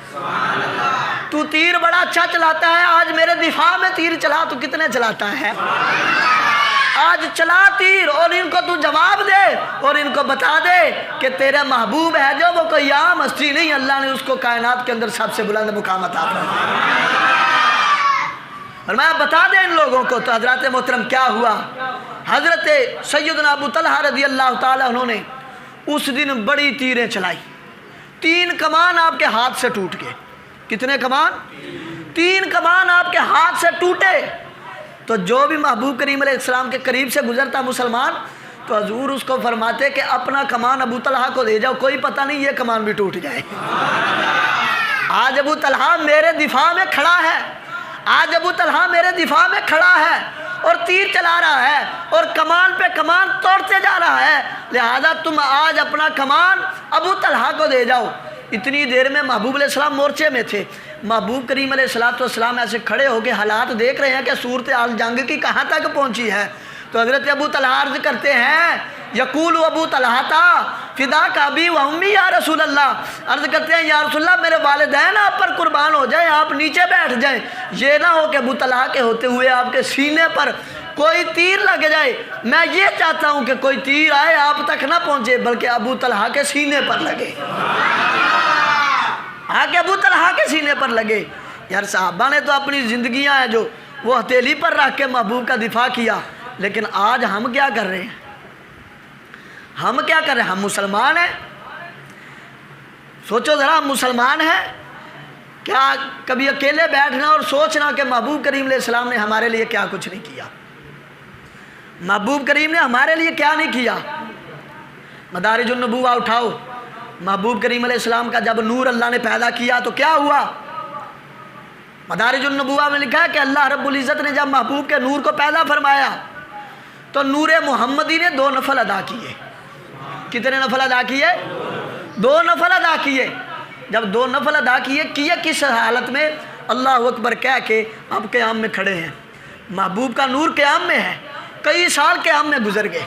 تو تیر بڑا اچھا چلاتا ہے، آج میرے دفاع میں تیر چلا، تو کتنے چلاتا ہے، آج چلا تیر، اور ان کو تو جواب دے اور ان کو بتا دے کہ تیرا محبوب ہے جو وہ کوئی عام ہستی نہیں، اللہ نے اس کو کائنات کے اندر سب سے بلند مقام عطا فرمایا۔ اور میں بتا دیں ان لوگوں کو۔ تو حضرات محترم کیا ہوا، حضرت سیدنا ابو طلحہ رضی اللہ تعالیٰ عنہ نے اس دن بڑی تیریں چلائی، 3 کمان آپ کے ہاتھ سے ٹوٹ گئے۔ کتنے کمان؟ 3 کمان آپ کے ہاتھ سے ٹوٹے۔ تو جو بھی محبوب کریم علیہ السلام کے قریب سے گزرتا مسلمان تو حضور اس کو فرماتے کہ اپنا کمان ابو طلحہ کو دے جاؤ، کوئی پتہ نہیں یہ کمان بھی ٹوٹ جائے۔ آج ابو طلحہ میرے دفاع میں کھڑا ہے، آج ابو طلحہ میرے دفاع میں کھڑا ہے اور تیر چلا رہا ہے اور کمان پہ کمان توڑتے جا رہا ہے، لہذا تم آج اپنا کمان ابو طلحہ کو دے جاؤ۔ اتنی دیر میں محبوب علیہ السلام مورچے میں تھے، محبوب کریم علیہ السلام ایسے کھڑے ہو کے حالات دیکھ رہے ہیں کہ صورتحال جنگ کی کہاں تک پہنچی ہے۔ تو حضرت ابو طلحہ عرض کرتے ہیں، یقول ابو طلحہ فداک ابی و امی یا رسول اللہ، عرض کرتے ہیں یا رسول اللہ میرے والدین آپ پر قربان ہو جائیں، آپ نیچے بیٹھ جائیں، یہ نہ ہو کہ ابو طلحہ کے ہوتے ہوئے آپ کے سینے پر کوئی تیر لگ جائے، میں یہ چاہتا ہوں کہ کوئی تیر آئے آپ تک نہ پہنچے بلکہ ابو طلحہ کے سینے پر لگے، آگے ابو طلحہ کے سینے پر لگے۔ یار صحابہ نے تو اپنی زندگیاں ہیں جو وہ ہتھیلی پر رکھ کے محبوب کا دفاع کیا، لیکن آج ہم کیا کر رہے ہیں، ہم کیا کر رہے ہیں، ہم مسلمان ہیں، سوچو ذرا ہم مسلمان ہیں، کیا کبھی اکیلے بیٹھنا اور سوچنا کہ محبوب کریم علیہ السلام نے ہمارے لیے کیا کچھ نہیں کیا، محبوب کریم نے ہمارے لیے کیا نہیں کیا۔ مدارج النبوہ اٹھاؤ، محبوب کریم علیہ السلام کا جب نور اللہ نے پیدا کیا تو کیا ہوا، مدارج النبوہ میں لکھا ہے کہ اللہ رب العزت نے جب محبوب کے نور کو پیدا فرمایا تو نور محمدی نے 2 نفل ادا کیے۔ کتنے نفل ادا کیے؟ 2 نفل ادا کیے۔ جب 2 نفل ادا کیے کس حالت میں؟ اللہ اکبر کہہ کے آپ قیام میں کھڑے ہیں، محبوب کا نور قیام میں ہے، کئی سال قیام میں گزر گئے،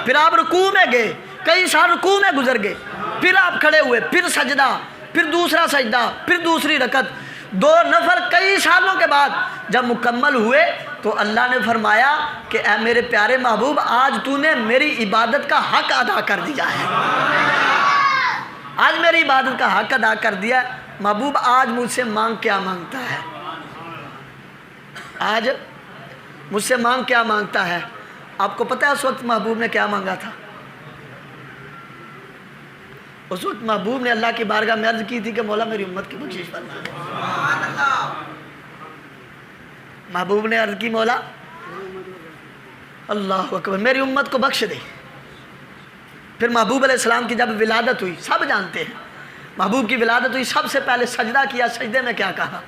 پھر آپ رکوع میں گئے، کئی سال رکوع میں گزر گئے، پھر آپ کھڑے ہوئے، پھر سجدہ، پھر دوسرا سجدہ، پھر دوسری رکعت، 2 نفل کئی سالوں کے بعد جب مکمل ہوئے تو اللہ نے فرمایا کہ اے میرے پیارے محبوب آج تو نے میری عبادت کا حق ادا کر دیا ہے، آج میری عبادت کا حق ادا کر دیا ہے۔ محبوب آج مجھ سے مانگ کیا مانگتا ہے، آج مجھ سے مانگ کیا مانگتا ہے؟ آپ کو پتہ ہے اس وقت محبوب نے کیا مانگا تھا؟ اس وقت محبوب نے اللہ کی بارگاہ میں عرض کی تھی کہ مولا میری امت کی بخشش فرما۔ محبوب نے عرض کی مولا اللہ اکبر میری امت کو بخش دے۔ پھر محبوب علیہ السلام کی جب ولادت ہوئی، سب جانتے ہیں محبوب کی ولادت ہوئی، سب سے پہلے سجدہ کیا، سجدے میں کیا کہا؟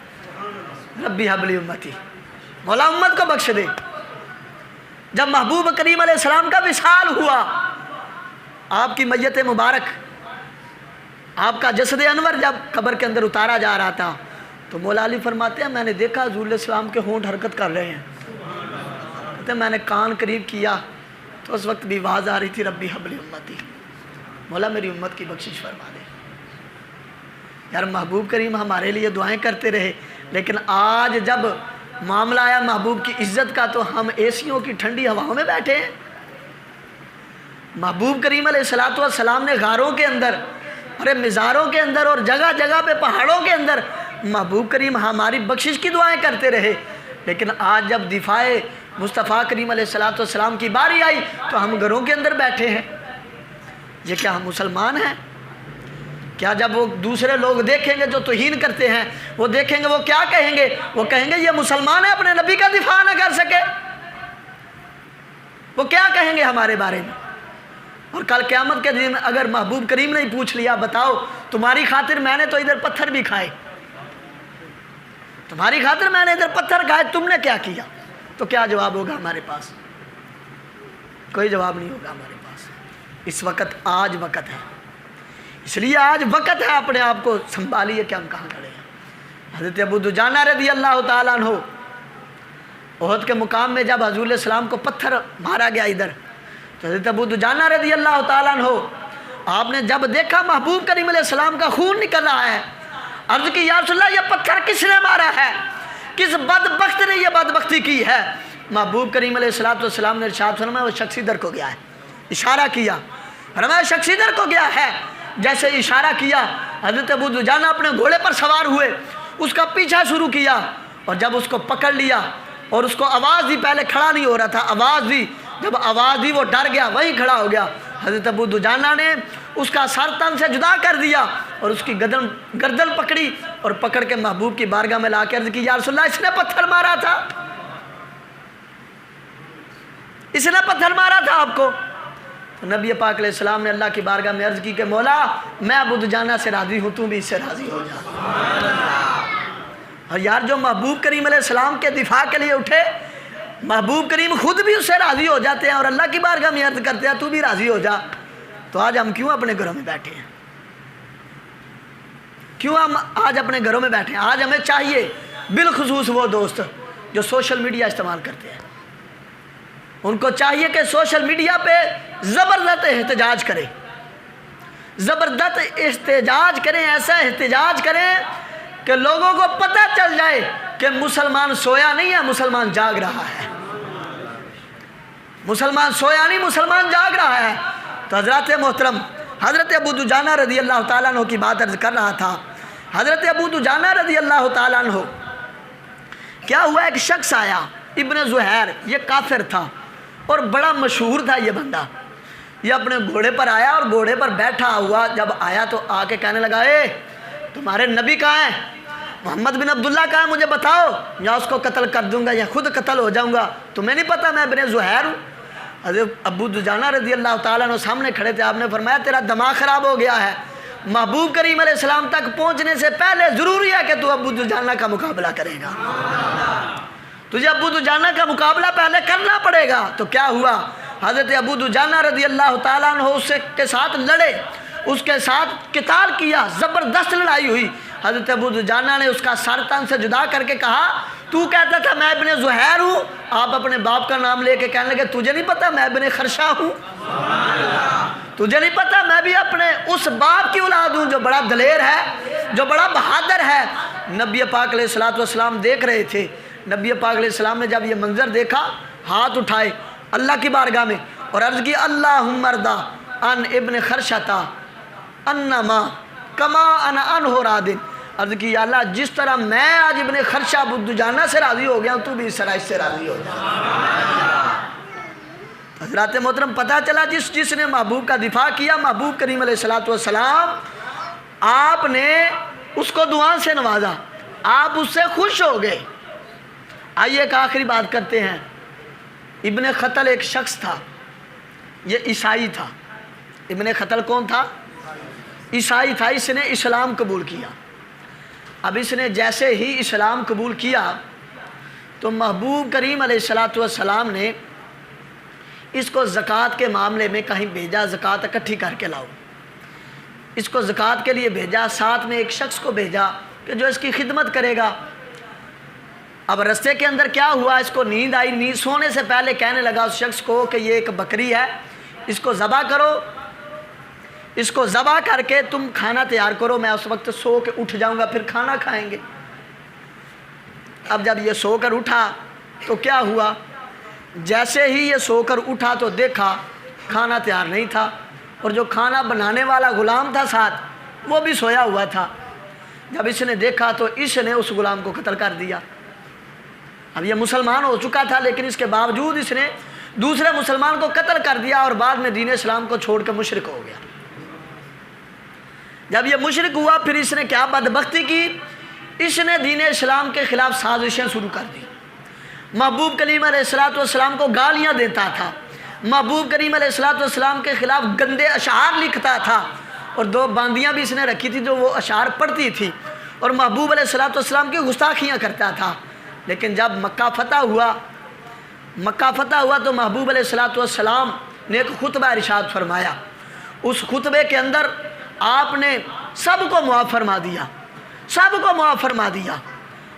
ربی حب لی امتی، مولا امت کو بخش دے۔ جب محبوب کریم علیہ السلام کا وصال ہوا، آپ کی میت مبارک، آپ کا جسد انور جب قبر کے اندر اتارا جا رہا تھا تو مولا علی فرماتے ہیں میں نے دیکھا حضور علیہ السلام کے ہونٹ حرکت کر رہے ہیں، کہتے میں نے کان قریب کیا تو اس وقت بھی آواز آ رہی تھی ربی حبلی امتی، مولا میری امت کی بخشش فرما دے۔ یار محبوب کریم ہمارے لیے دعائیں کرتے رہے، لیکن آج جب معاملہ آیا محبوب کی عزت کا تو ہم اے سیوں کی ٹھنڈی ہواؤں میں بیٹھے ہیں۔ محبوب کریم علیہ السلام نے غاروں کے اندر اور مزاروں کے اندر اور جگہ جگہ پہ پہاڑوں کے اندر محبوب کریم ہماری بخشش کی دعائیں کرتے رہے، لیکن آج جب دفاع مصطفیٰ کریم علیہ السلام کی باری آئی تو ہم گھروں کے اندر بیٹھے ہیں۔ یہ کیا ہم مسلمان ہیں؟ کیا جب وہ دوسرے لوگ دیکھیں گے جو توہین کرتے ہیں، وہ دیکھیں گے وہ کیا کہیں گے؟ وہ کہیں گے یہ مسلمان ہے، اپنے نبی کا دفاع نہ کر سکے۔ وہ کیا کہیں گے ہمارے بارے میں؟ اور کل قیامت کے دن اگر محبوب کریم نے پوچھ لیا بتاؤ تمہاری خاطر میں نے تو ادھر پتھر بھی کھائے، تمہاری خاطر میں نے ادھر پتھر کھائے، تم نے کیا کیا؟ تو کیا جواب ہوگا ہمارے پاس؟ کوئی جواب نہیں ہوگا ہمارے پاس۔ اس وقت آج وقت ہے، اس لیے آج وقت ہے اپنے آپ کو سنبھالیے کہ ہم کہاں کھڑے ہیں۔ حضرت ابو دجانہ رضی اللہ تعالیٰ عنہ احد کے مقام میں جب حضور علیہ السلام کو پتھر مارا گیا ادھر، تو حضرت ابو دجانہ رضی اللہ تعالیٰ عنہ آپ نے جب دیکھا محبوب کریم علیہ السلام کا خون نکل رہا ہے، عرض کی یا رسول اللہ یہ پتھر کس نے مارا ہے؟ کس بدبخت نے یہ بدبختی کی ہے؟ محبوب کریم علیہ السلام نے ارشاد فرمایا وہ شخص ادھر کو گیا ہے، اشارہ کیا، فرمایا شخص ادھر کو گیا ہے۔ جیسے اشارہ کیا حضرت ابو دجانہ اپنے گھوڑے پر سوار ہوئے، اس کا پیچھا شروع کیا، اور جب اس کو پکڑ لیا اور اس کو آواز دی، پہلے کھڑا نہیں ہو رہا تھا، آواز دی، جب آواز دی وہ ڈر گیا، وہیں کھڑا ہو گیا۔ حضرت ابو دجانہ نے اس کا سر تن سے جدا کر دیا اور اس کی گردن پکڑی اور پکڑ کے محبوب کی بارگاہ میں لا کے عرض کی یا رسول اللہ اس نے پتھر مارا تھا، اس نے پتھر مارا تھا آپ کو۔ تو نبی پاک علیہ السلام نے اللہ کی بارگاہ میں عرض کی کہ مولا میں ابو دجانہ سے راضی ہوں، تو بھی اس سے راضی ہو جا۔ اور یار جو محبوب کریم علیہ السلام کے دفاع کے لیے اٹھے، محبوب کریم خود بھی اس سے راضی ہو جاتے ہیں اور اللہ کی بارگاہ میں عرض کرتے ہیں تو بھی راضی ہو جا، تو آج ہم کیوں اپنے گھروں میں بیٹھے ہیں؟ کیوں ہم آج اپنے گھروں میں بیٹھے ہیں؟ آج ہمیں چاہیے بالخصوص وہ دوست جو سوشل میڈیا استعمال کرتے ہیں، ان کو چاہیے کہ سوشل میڈیا پہ زبردست احتجاج کریں، زبردست احتجاج کریں، ایسا احتجاج کریں کہ لوگوں کو پتہ چل جائے کہ مسلمان سویا نہیں ہے، مسلمان جاگ رہا ہے، مسلمان سویا نہیں، مسلمان جاگ رہا ہے۔ تو حضرات محترم، حضرت ابو دجانہ رضی اللہ تعالیٰ عنہ کی بات عرض کر رہا تھا۔ حضرت ابو دجانہ رضی اللہ تعالیٰ عنہ کیا ہوا، ایک شخص آیا ابن زہیر، یہ کافر تھا اور بڑا مشہور تھا یہ بندہ، یہ اپنے گھوڑے پر آیا اور گھوڑے پر بیٹھا ہوا جب آیا تو آ کے کہنے لگا اے تمہارے نبی کہاں ہیں؟ محمد بن عبداللہ کہاں ہے؟ مجھے بتاؤ، یا اس کو قتل کر دوں گا یا خود قتل ہو جاؤں گا، تمہیں نہیں پتہ میں ابن زہیر ہوں؟ حضرت ابو دجانہ رضی اللہ تعالیٰ عنہ سامنے کھڑے تھے، آپ نے فرمایا تیرا دماغ خراب ہو گیا ہے، محبوب کریم علیہ السلام تک پہنچنے سے پہلے ضروری ہے کہ تو ابو دجانہ کا مقابلہ کرے گا، تجھے ابو دجانہ کا مقابلہ پہلے کرنا پڑے گا۔ تو کیا ہوا، حضرت ابو دجانہ رضی اللہ تعالیٰ عنہ اس کے ساتھ لڑے، اس کے ساتھ قتال کیا، زبردست لڑائی ہوئی۔ حضرت ابو دجانہ نے اس کا سر تن سے جدا کر کے کہا تو کہتا تھا میں ابن زہیر ہوں، آپ اپنے باپ کا نام لے کے کہنے لگے تجھے نہیں پتا میں ابن خرشہ ہوں، تجھے نہیں پتا میں بھی اپنے اس باپ کی اولاد ہوں جو بڑا دلیر ہے، جو بڑا بہادر ہے۔ نبی پاک علیہ السلام دیکھ رہے تھے، نبی پاک علیہ السلام نے جب یہ منظر دیکھا ہاتھ اٹھائے اللہ کی بارگاہ میں اور عرض کی اللہم ارضا ان ابن خرشتا انما کما انا انہ رادن، عرض کی یا اللہ جس طرح میں آج ابن خرشہ ابو دجانہ سے راضی ہو گیا ہوں تو بھی اس طرح اس سے راضی ہو جا۔ حضرات محترم پتہ چلا جس نے محبوب کا دفاع کیا، محبوب کریم علیہ السلام، آپ نے اس کو دعا سے نوازا، آپ اس سے خوش ہو گئے۔ آئیے ایک آخری بات کرتے ہیں۔ ابن خطل ایک شخص تھا، یہ عیسائی تھا۔ ابن خطل کون تھا؟ عیسائی تھا، اس نے اسلام قبول کیا۔ اب اس نے جیسے ہی اسلام قبول کیا تو محبوب کریم علیہ السلام نے اس کو زکوٰۃ کے معاملے میں کہیں بھیجا، زکوٰۃ اکٹھی کر کے لاؤ۔ اس کو زکوٰۃ کے لیے بھیجا، ساتھ میں ایک شخص کو بھیجا کہ جو اس کی خدمت کرے گا۔ اب رستے کے اندر کیا ہوا، اس کو نیند آئی، نیند سونے سے پہلے کہنے لگا اس شخص کو کہ یہ ایک بکری ہے، اس کو ذبح کرو، اس کو ذبح کر کے تم کھانا تیار کرو، میں اس وقت سو کے اٹھ جاؤں گا، پھر کھانا کھائیں گے۔ اب جب یہ سو کر اٹھا تو کیا ہوا، جیسے ہی یہ سو کر اٹھا تو دیکھا کھانا تیار نہیں تھا، اور جو کھانا بنانے والا غلام تھا ساتھ وہ بھی سویا ہوا تھا۔ جب اس نے دیکھا تو اس نے اس غلام کو قتل کر دیا۔ اب یہ مسلمان ہو چکا تھا، لیکن اس کے باوجود اس نے دوسرے مسلمان کو قتل کر دیا، اور بعد میں دین اسلام کو چھوڑ کے مشرک ہو گیا۔ جب یہ مشرک ہوا پھر اس نے کیا بدبختی کی، اس نے دین اسلام کے خلاف سازشیں شروع کر دی۔ محبوب کریم علیہ السلام کو گالیاں دیتا تھا، محبوب کریم علیہ السلام کے خلاف گندے اشعار لکھتا تھا، اور 2 باندیاں بھی اس نے رکھی تھی جو وہ اشعار پڑھتی تھی، اور محبوب علیہ السلام کی گستاخیاں کرتا تھا۔ لیکن جب مکہ فتح ہوا تو محبوب علیہ السلام نے ایک خطبہ ارشاد فرمایا۔ اس خطبے کے اندر آپ نے سب کو معاف فرما دیا،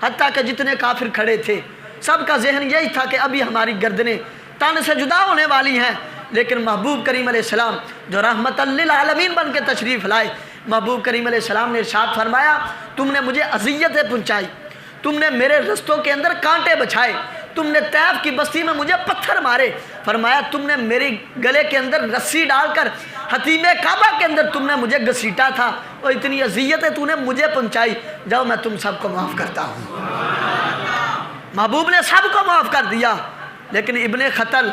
حتیٰ کہ جتنے کافر کھڑے تھے سب کا ذہن یہی تھا کہ ابھی ہماری گردنیں تن سے جدا ہونے والی ہیں، لیکن محبوب کریم علیہ السلام جو رحمت للعالمین بن کے تشریف لائے، محبوب کریم علیہ السلام نے ارشاد فرمایا، تم نے مجھے اذیتیں پہنچائی، تم نے میرے رستوں کے اندر کانٹے بچھائے، تم نے طیف کی بستی میں مجھے پتھر مارے، فرمایا تم نے میری گلے کے اندر رسی ڈال کر حتیم کعبہ کے اندر تم نے مجھے گھسیٹا تھا، اور اتنی اذیتیں تو نے مجھے پہنچائی، جاؤ میں تم سب کو معاف کرتا ہوں۔ محبوب نے سب کو معاف کر دیا، لیکن ابن خطل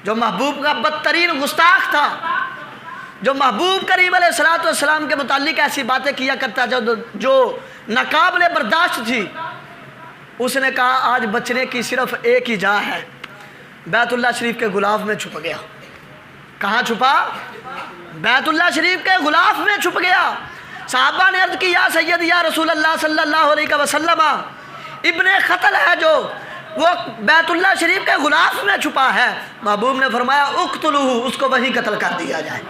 جو محبوب کا بدترین گستاخ تھا، جو محبوب کریم علیہ السلام کے متعلق ایسی باتیں کیا کرتا جو ناقابل برداشت تھی، اس نے کہا آج بچنے کی صرف ایک ہی جا ہے، بیت اللہ شریف کے غلاف میں چھپ گیا۔ کہاں چھپا؟ بیت اللہ شریف کے غلاف میں چھپ گیا۔ صحابہ نے عرض کی یا سید یا رسول اللہ صلی اللہ علیہ وسلم، ابن خطل ہے جو وہ بیت اللہ شریف کے غلاف میں چھپا ہے۔ محبوب نے فرمایا اقتلوہ، اس کو وہیں قتل کر دیا جائے،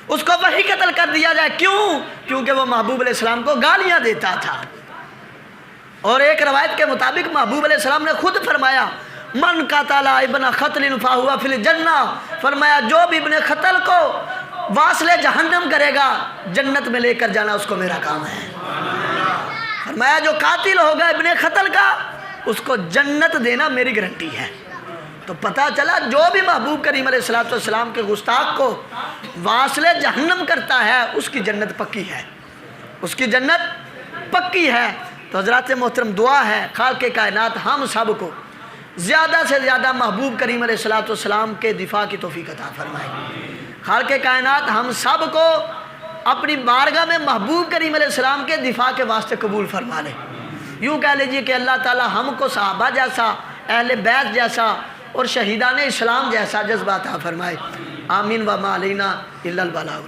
اس کو وہیں قتل کر دیا جائے۔ کیوں؟ کیونکہ وہ محبوب علیہ السلام کو گالیاں دیتا تھا، اور ایک روایت کے مطابق محبوب علیہ السلام نے خود فرمایا من قتل ابن خطل فہو فی الجنہ، فرمایا جو بھی ابن خطل کو واصل جہنم کرے گا جنت میں لے کر جانا اس کو میرا کام ہے۔ فرمایا جو قاتل ہوگا ابن خطل کا اس کو جنت دینا میری گارنٹی ہے۔ تو پتہ چلا جو بھی محبوب کریم علیہ السلام کے گستاخ کو واصل جہنم کرتا ہے اس کی جنت پکی ہے، اس کی جنت پکی ہے۔ تو حضرات محترم دعا ہے خالق کائنات ہم سب کو زیادہ سے زیادہ محبوب کریم علیہ السلام کے دفاع کی توفیق عطا فرمائے۔ خالق کائنات ہم سب کو اپنی بارگاہ میں محبوب کریم علیہ السلام کے دفاع کے واسطے قبول فرما لے۔ یوں کہہ لیجیے کہ اللہ تعالی ہم کو صحابہ جیسا، اہل بیت جیسا اور شہیدان اسلام جیسا جذبہ عطا فرمائے۔ آمین و ما علینا الا البلاغ۔